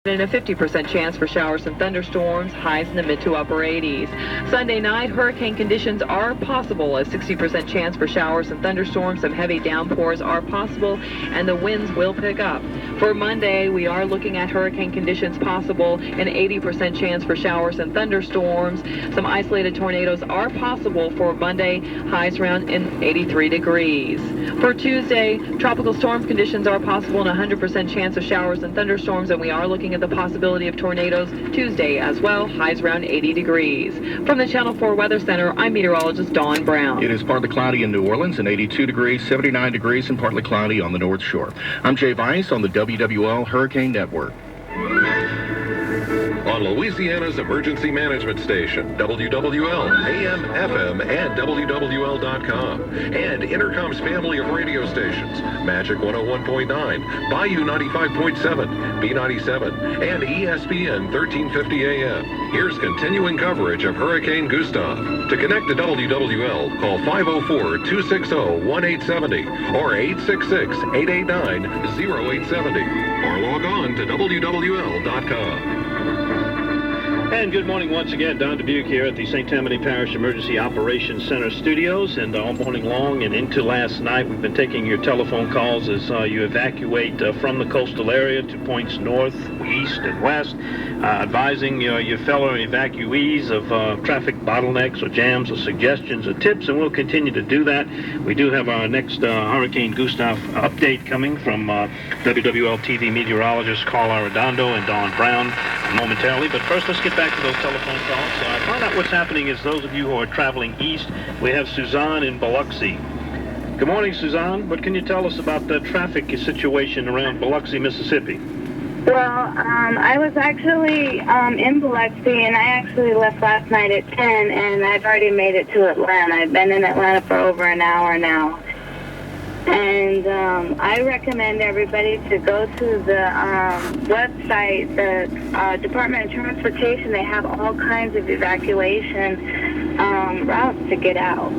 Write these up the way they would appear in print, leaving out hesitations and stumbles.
And a 50% chance for showers and thunderstorms, highs in the mid to upper 80s. Sunday night, hurricane conditions are possible. A 60% chance for showers and thunderstorms. Some heavy downpours are possible, and the winds will pick up. For Monday, we are looking at hurricane conditions possible, an 80% chance for showers and thunderstorms. Some isolated tornadoes are possible for Monday, highs around in 83 degrees. For Tuesday, tropical storm conditions are possible and 100% chance of showers and thunderstorms, and we are looking at the possibility of tornadoes Tuesday as well, highs around 80 degrees. From the Channel 4 Weather Center, I'm meteorologist Dawn Brown. It is partly cloudy in New Orleans and 82 degrees, 79 degrees, and partly cloudy on the North Shore. I'm Jay Weiss on the WWL Hurricane Network. On Louisiana's emergency management station, WWL-AM, FM, and WWL.com. And Intercom's family of radio stations, Magic 101.9, Bayou 95.7, B97, and ESPN 1350 AM. Here's continuing coverage of Hurricane Gustav. To connect to WWL, call 504-260-1870 or 866-889-0870 or log on to WWL.com. And good morning once again. Don Dubuque here at the St. Tammany Parish Emergency Operations Center studios. And all morning long and into last night, we've been taking your telephone calls as you evacuate from the coastal area to points north, east, and west, advising your fellow evacuees of traffic bottlenecks or jams or suggestions or tips, and we'll continue to do that. We do have our next Hurricane Gustav update coming from WWL TV meteorologists Carl Arredondo and Dawn Brown momentarily. But first, let's get back to those telephone calls. Find out what's happening is those of you who are traveling east. We have Suzanne in Biloxi. Good morning, Suzanne. What can you tell us about the traffic situation around Biloxi, Mississippi? Well, I was actually in Biloxi, and I actually left last night at 10, and I've already made it to Atlanta. I've been in Atlanta for over an hour now. And I recommend everybody to go to the website, the Department of Transportation. They have all kinds of evacuation routes to get out.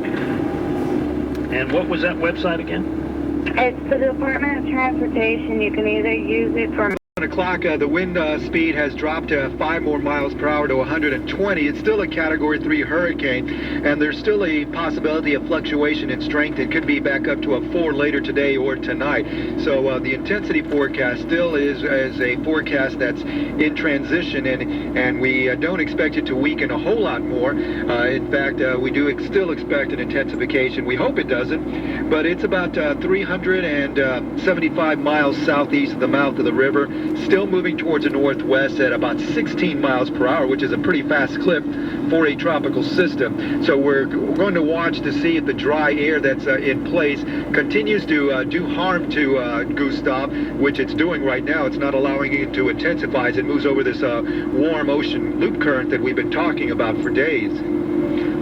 And what was that website again? It's the Department of Transportation. You can either use it for... 1 o'clock, the wind speed has dropped 5 more miles per hour to 120. It's still a Category 3 hurricane, and there's still a possibility of fluctuation in strength. It could be back up to a 4 later today or tonight. So the intensity forecast still is a forecast that's in transition, and we don't expect it to weaken a whole lot more. In fact, we do still expect an intensification. We hope it doesn't, but it's about 375 miles southeast of the mouth of the river. Still moving towards the northwest at about 16 miles per hour, which is a pretty fast clip for a tropical system. So we're going to watch to see if the dry air that's in place continues to do harm to Gustav, which it's doing right now. It's not allowing it to intensify as it moves over this warm ocean loop current that we've been talking about for days.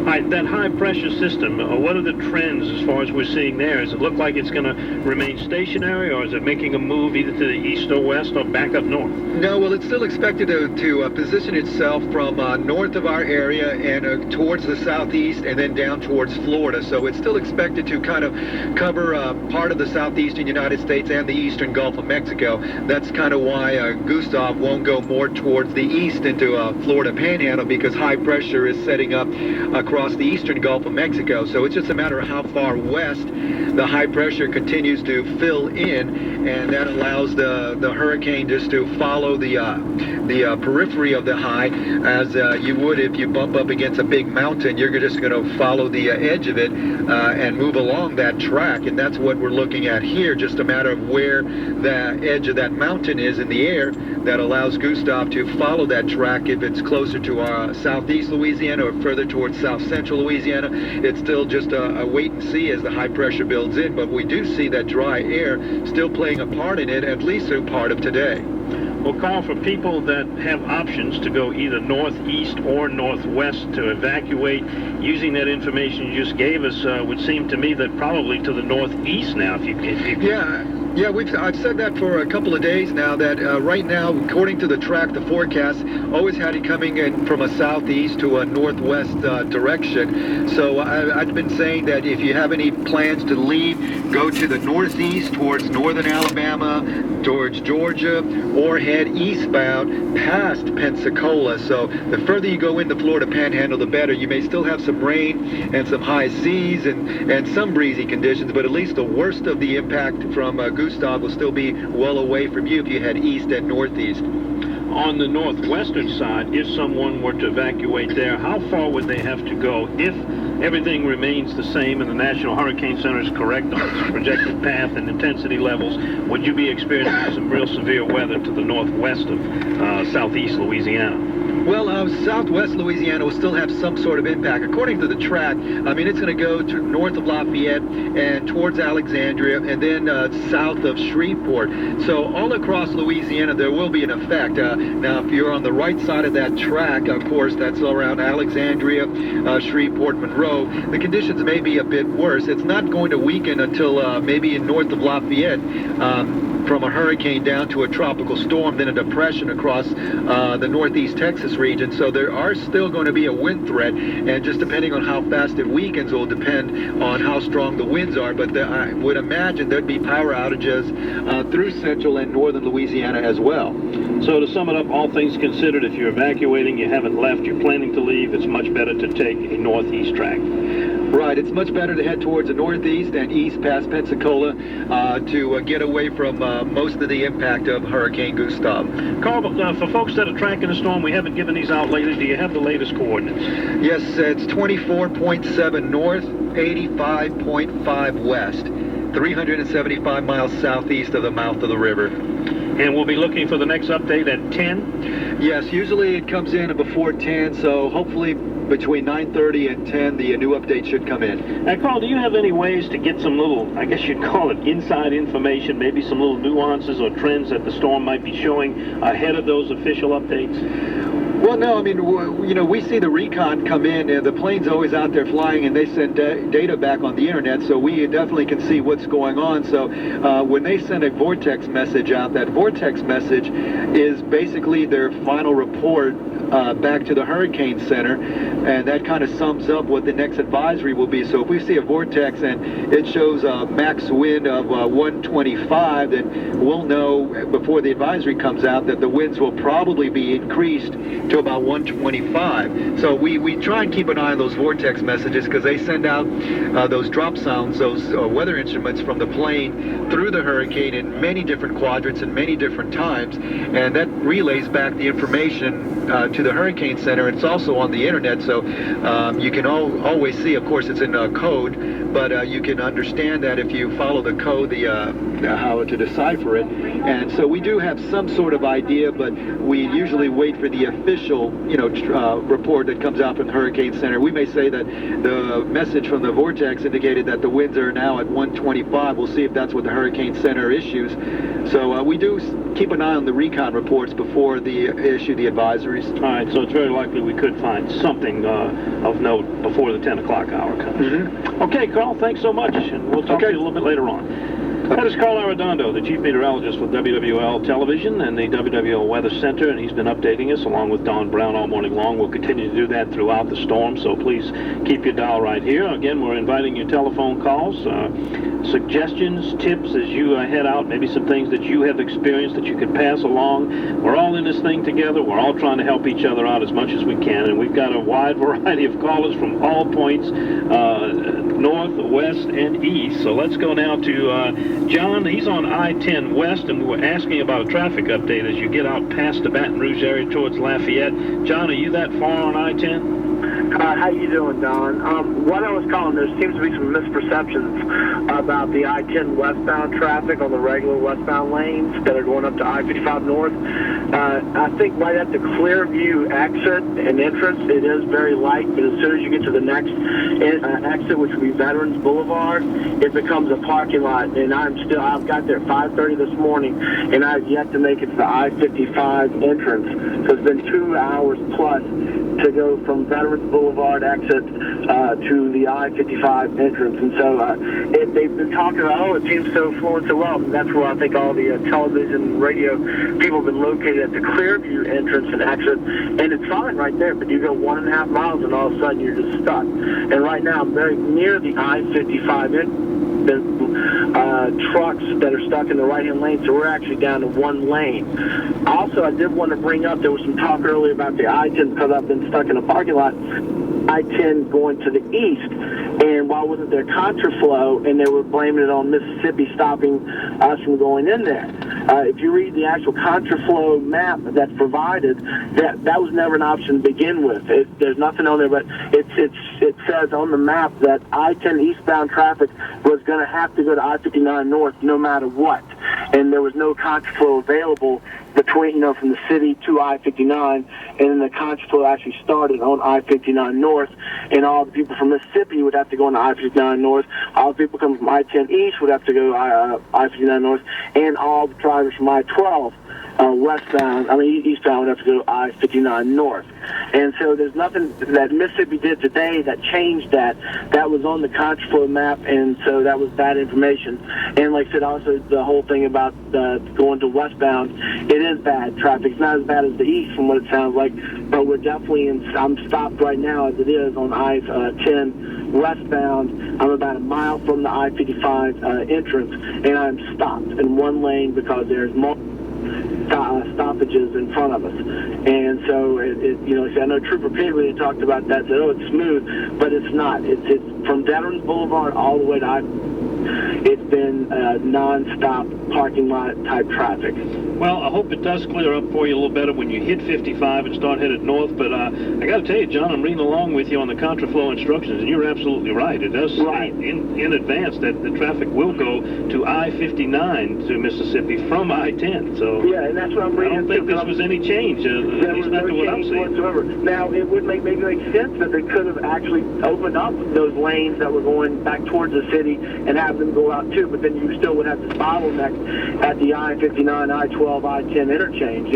That high-pressure system, what are the trends as far as we're seeing there? Does it look like it's going to remain stationary, or is it making a move either to the east or west or back up north? No, well, it's still expected to position itself from north of our area and towards the southeast and then down towards Florida. So it's still expected to kind of cover part of the southeastern United States and the eastern Gulf of Mexico. That's kind of why Gustav won't go more towards the east into Florida Panhandle, because high pressure is setting up across the eastern Gulf of Mexico. So it's just a matter of how far west the high pressure continues to fill in, and that allows the hurricane just to follow the periphery of the high, as you would if you bump up against a big mountain. You're just going to follow the edge of it and move along that track, and that's what we're looking at here. Just a matter of where the edge of that mountain is in the air that allows Gustav to follow that track. If it's closer to southeast Louisiana or further towards south central Louisiana, it's still just a wait and see as the high pressure builds in. But we do see that dry air still playing a part in it, at least through part of today. We'll call for people that have options to go either northeast or northwest to evacuate. Using that information you just gave us, would seem to me that probably to the northeast now. If you Yeah. Yeah, I've said that for a couple of days now, that right now, according to the forecast always had it coming in from a southeast to a northwest direction. So I've been saying that if you have any plans to leave, go to the northeast towards northern Alabama, towards Georgia, or head eastbound past Pensacola. So the further you go in the Florida Panhandle, the better. You may still have some rain and some high seas and some breezy conditions, but at least the worst of the impact from Gustav will still be well away from you if you head east and northeast. On the northwestern side, if someone were to evacuate there, how far would they have to go if everything remains the same and the National Hurricane Center is correct on its projected path and intensity levels? Would you be experiencing some real severe weather to the northwest of southeast Louisiana? Well, southwest Louisiana will still have some sort of impact. According to the track, I mean, it's going to go to north of Lafayette and towards Alexandria and then south of Shreveport. So all across Louisiana, there will be an effect. Now, if you're on the right side of that track, of course, that's around Alexandria, Shreveport, Monroe, the conditions may be a bit worse. It's not going to weaken until maybe in north of Lafayette, from a hurricane down to a tropical storm, then a depression across the northeast Texas region. So there are still going to be a wind threat, and just depending on how fast it weakens will depend on how strong the winds are. But I would imagine there'd be power outages through central and northern Louisiana as well. So to sum it up, all things considered, if you're evacuating, you haven't left, you're planning to leave, it's much better to take a northeast track. Right, it's much better to head towards the northeast and east past Pensacola to get away from most of the impact of Hurricane Gustav. Carl, for folks that are tracking the storm, we haven't given these out lately. Do you have the latest coordinates? Yes, it's 24.7 north, 85.5 west, 375 miles southeast of the mouth of the river. And we'll be looking for the next update at 10? Yes, usually it comes in before 10, so hopefully between 9:30 and 10, the new update should come in. Now, Carl, do you have any ways to get some little, I guess you'd call it inside information, maybe some little nuances or trends that the storm might be showing ahead of those official updates? Well, no, I mean, you know, we see the recon come in, and the plane's always out there flying, and they send data back on the internet, so we definitely can see what's going on. So when they send a vortex message out, that vortex message is basically their final report back to the Hurricane Center, and that kind of sums up what the next advisory will be. So if we see a vortex and it shows a max wind of 125, then we'll know before the advisory comes out that the winds will probably be increased to about 125. So we try and keep an eye on those vortex messages because they send out those drop sounds, those weather instruments from the plane through the hurricane in many different quadrants and many different times, and that relays back the information to the Hurricane Center. It's also on the internet, so you can always see, of course it's in code, but you can understand that if you follow the code, how to decipher it. And so we do have some sort of idea, but we usually wait for the official, report that comes out from the Hurricane Center. We may say that the message from the vortex indicated that the winds are now at 125. We'll see if that's what the Hurricane Center issues. So we do keep an eye on the recon reports before they issue the advisories. All right, so it's very likely we could find something of note before the 10 o'clock hour comes. Mm-hmm. Okay, Carl, thanks so much, and we'll talk to you a little bit later on. That is Carl Arredondo, the chief meteorologist with WWL Television and the WWL Weather Center, and he's been updating us along with Don Brown all morning long. We'll continue to do that throughout the storm, so please keep your dial right here. Again, we're inviting your telephone calls, suggestions, tips as you head out, maybe some things that you have experienced that you could pass along. We're all in this thing together. We're all trying to help each other out as much as we can, and we've got a wide variety of callers from all points, north, west, and east. So let's go now to John. He's on I-10 West, and we were asking about a traffic update as you get out past the Baton Rouge area towards Lafayette. John, are you that far on I-10? How you doing, Don? What I was calling, there seems to be some misperceptions about the I-10 westbound traffic on the regular westbound lanes that are going up to I-55 North. I think right at the Clearview exit and entrance, it is very light, but as soon as you get to the next exit, which would be Veterans Boulevard, it becomes a parking lot. And I've got there at 5:30 this morning, and I've yet to make it to the I-55 entrance. So it's been 2 hours plus to go from Veterans Boulevard Boulevard exit to the I-55 entrance. And so they've been talking about, oh, it seems so flowing so well. And that's where I think all the television and radio people have been located at the Clearview entrance and exit. And it's fine right there, but you go 1.5 miles and all of a sudden you're just stuck. And right now I'm very near the I-55 entrance. Trucks that are stuck in the right-hand lane, so we're actually down to one lane. Also, I did want to bring up, there was some talk earlier about the I-10 because I've been stuck in a parking lot. I-10 going to the east, and why wasn't there contraflow, and they were blaming it on Mississippi stopping us from going in there. If you read the actual contraflow map that's provided, that was never an option to begin with. There's nothing on there, but it says on the map that I-10 eastbound traffic was going to have to go to I-59 north no matter what, and there was no contraflow available between, from the city to I-59, and then the contraflow actually started on I-59 north, and all the people from Mississippi would have to go on I-59 north, all the people coming from I-10 east would have to go I-59 north, and all the drivers from I-12 eastbound would have to go I-59 north. And so there's nothing that Mississippi did today that changed that. That was on the contraflow map, and so that was bad information. And like I said, also the whole thing about going to westbound, it is bad traffic. It's not as bad as the east from what it sounds like, but we're definitely I'm stopped right now as it is on I-10 westbound. I'm about a mile from the I-55 entrance, and I'm stopped in one lane because there's multiple stoppages in front of us. And so, like I said, I know Trooper Pigley talked about that, said, oh, it's smooth, but it's not. It's from Veterans Boulevard all the way to it's been non-stop parking lot type traffic. Well, I hope it does clear up for you a little better when you hit 55 and start headed north, but I got to tell you, John, I'm reading along with you on the contraflow instructions, and you're absolutely right. It does state in advance that the traffic will go to I-59 to Mississippi from I-10. So yeah, and that's what I'm reading. I don't think this was any change, at least not to what I'm seeing. Whatsoever. Now, it would maybe make sense that they could have actually opened up those lanes that were going back towards the city and have them go out too, but then you still would have this bottleneck at the I-59, I-12, I-10 interchange.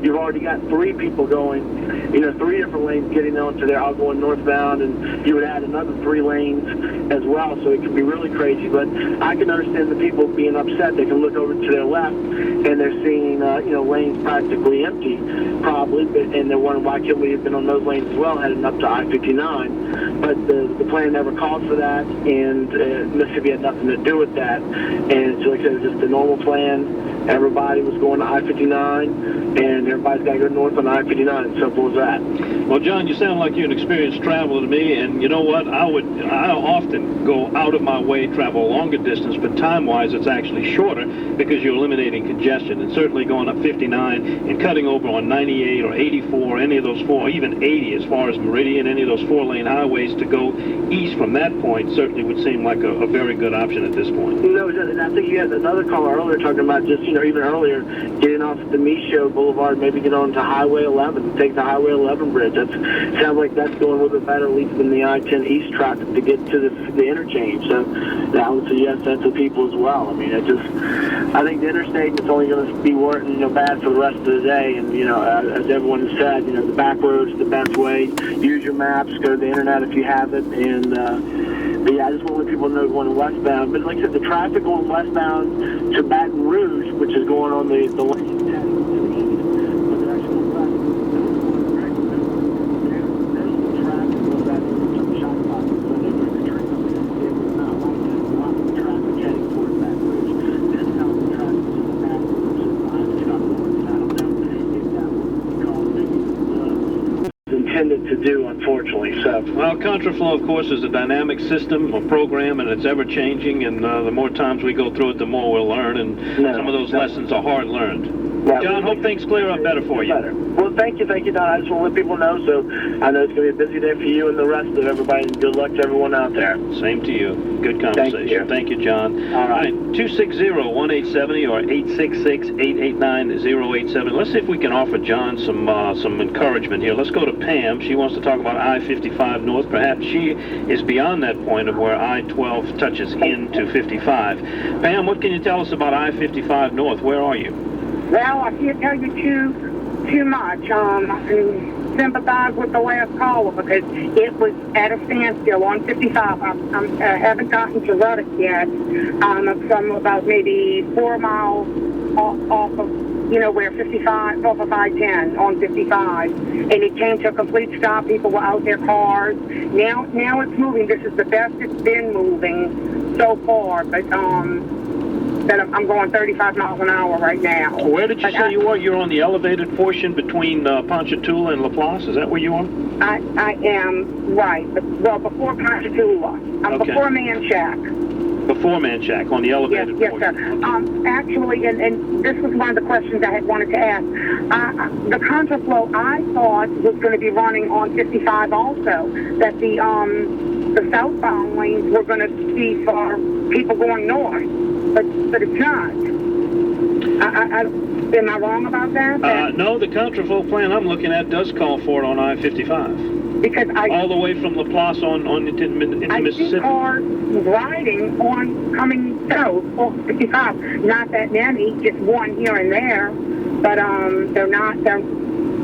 You've already got three people going, three different lanes getting onto there, all going northbound, and you would add another 3 lanes as well, so it could be really crazy. But I can understand the people being upset. They can look over to their left, and they're seeing, lanes practically empty, probably, and they're wondering why can't we have been on those lanes as well, heading up to I-59. But the plan never called for that, and Mississippi had nothing to do with that. And so, like I said, it was just a normal plan. Everybody was going to I-59, and everybody's got to go north on I-59. Simple as that. Well, John, you sound like you're an experienced traveler to me, and you know what? I often go out of my way, travel a longer distance, but time-wise, it's actually shorter because you're eliminating congestion. And certainly going up 59 and cutting over on 98 or 84, any of those 4, even 80 as far as Meridian, any of those 4-lane highways to go east from that point certainly would seem like a very good option at this point. No, and I think you had another caller earlier talking about just, even earlier, getting off the Michaud Boulevard, maybe get on to Highway 11, take the Highway 11 bridge. That sounds like that's going a little bit better, at least than the I-10 east traffic to get to the interchange. So I would suggest that to people as well. I mean, I think the interstate is only going to be bad for the rest of the day. And, as everyone has said, the back road's the best way. Use your maps, go to the internet if you have it, and but yeah, I just want to let people know going westbound. But like I said, the traffic going westbound to Baton Rouge, which is going on the lane 10, to do, unfortunately. So, well, Contraflow, of course, is a dynamic system, a program, and it's ever-changing, and the more times we go through it, the more we'll learn, and some of those lessons are hard learned. Yeah, John, hope things clear up better for you. Well, thank you, Don. I just want to let people know, so I know it's going to be a busy day for you and the rest of everybody, and good luck to everyone out there. Same to you. Good conversation. Thank you, John. All right. 260-1870 or 866-889-087. Let's see if we can offer John some encouragement here. Let's go to Pam. She wants to talk about I-55 North. Perhaps she is beyond that point of where I-12 touches into 55. Pam, what can you tell us about I-55 North? Where are you? Well, I can't tell you too much. sympathize with the last caller because it was at a standstill on 55. I haven't gotten to Ruddock yet. From about maybe 4 miles off of, where 55, off of I-10 on 55. And it came to a complete stop. People were out their cars. Now it's moving. This is the best it's been moving so far. But that I'm going 35 miles an hour right now. Where did you say you were? You're on the elevated portion between Ponchatoula and Laplace? Is that where you are? I am, right. Well, before Ponchatoula. I'm before Manchac. Before Manchac, on the elevated yes, portion. Yes, sir. Actually, and this was one of the questions I had wanted to ask. The Contraflow, I thought, was going to be running on 55 also. That the southbound lanes were going to be for people going north. But it's not. Am I wrong about that? No, the Contraflow plan I'm looking at does call for it on I-55. Because all the way from Laplace into Mississippi. I see cars riding coming south on 55. Not that many, just one here and there. But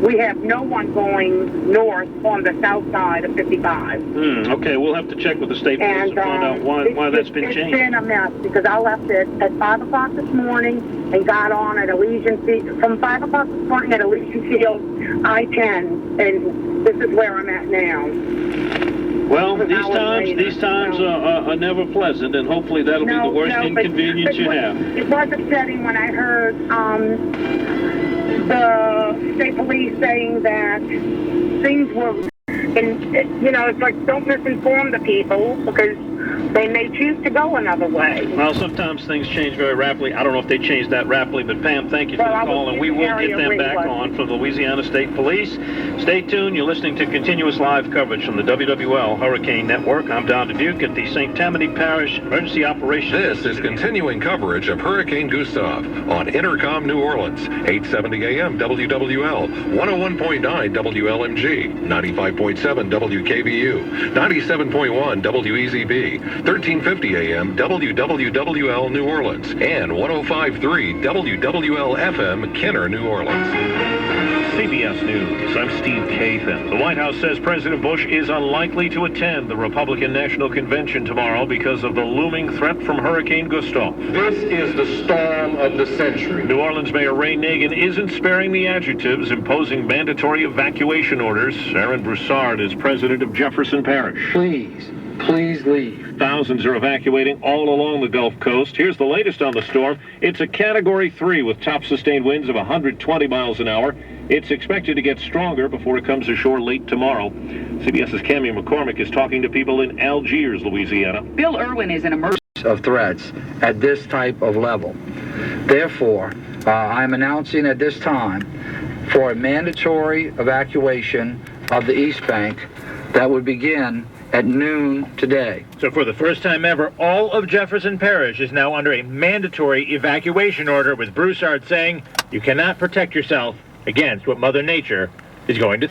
we have no one going north on the south side of 55. Okay, we'll have to check with the state police to find out why that's been changed. It's been a mess because I left it at 5 o'clock this morning and got on at Elysian Field. From 5 o'clock this morning at Elysian Field, I-10, and this is where I'm at now. Well, these times are never pleasant, and hopefully that'll be the worst inconvenience you have. It was upsetting when I heard the state police saying that things were, it's like don't misinform the people because they may choose to go another way. Well, sometimes things change very rapidly. I don't know if they changed that rapidly, but Pam, thank you for the call, and we will get them back on from the Louisiana State Police. Stay tuned. You're listening to continuous live coverage from the WWL Hurricane Network. I'm Don Dubuque at the St. Tammany Parish Emergency Operations. This is continuing coverage of Hurricane Gustav on Intercom New Orleans, 870 AM WWL, 101.9 WLMG, 95.7 WKBU, 97.1 WEZB, 1350 AM WWL New Orleans, and 105.3 WWL-FM Kenner, New Orleans. CBS News, I'm Steve Kathan. The White House says President Bush is unlikely to attend the Republican National Convention tomorrow because of the looming threat from Hurricane Gustav. This is the storm of the century. New Orleans Mayor Ray Nagin isn't sparing the adjectives, imposing mandatory evacuation orders. Aaron Broussard is president of Jefferson Parish. Please leave. Thousands are evacuating all along the Gulf Coast. Here's the latest on the storm. It's a Category 3 with top sustained winds of 120 miles an hour. It's expected to get stronger before it comes ashore late tomorrow. CBS's Cammie McCormick is talking to people in Algiers, Louisiana. Bill Irwin is an emergency of threats at this type of level. Therefore, I'm announcing at this time for a mandatory evacuation of the East Bank that would begin at noon today. So for the first time ever, all of Jefferson Parish is now under a mandatory evacuation order, with Broussard saying you cannot protect yourself against what Mother Nature is going to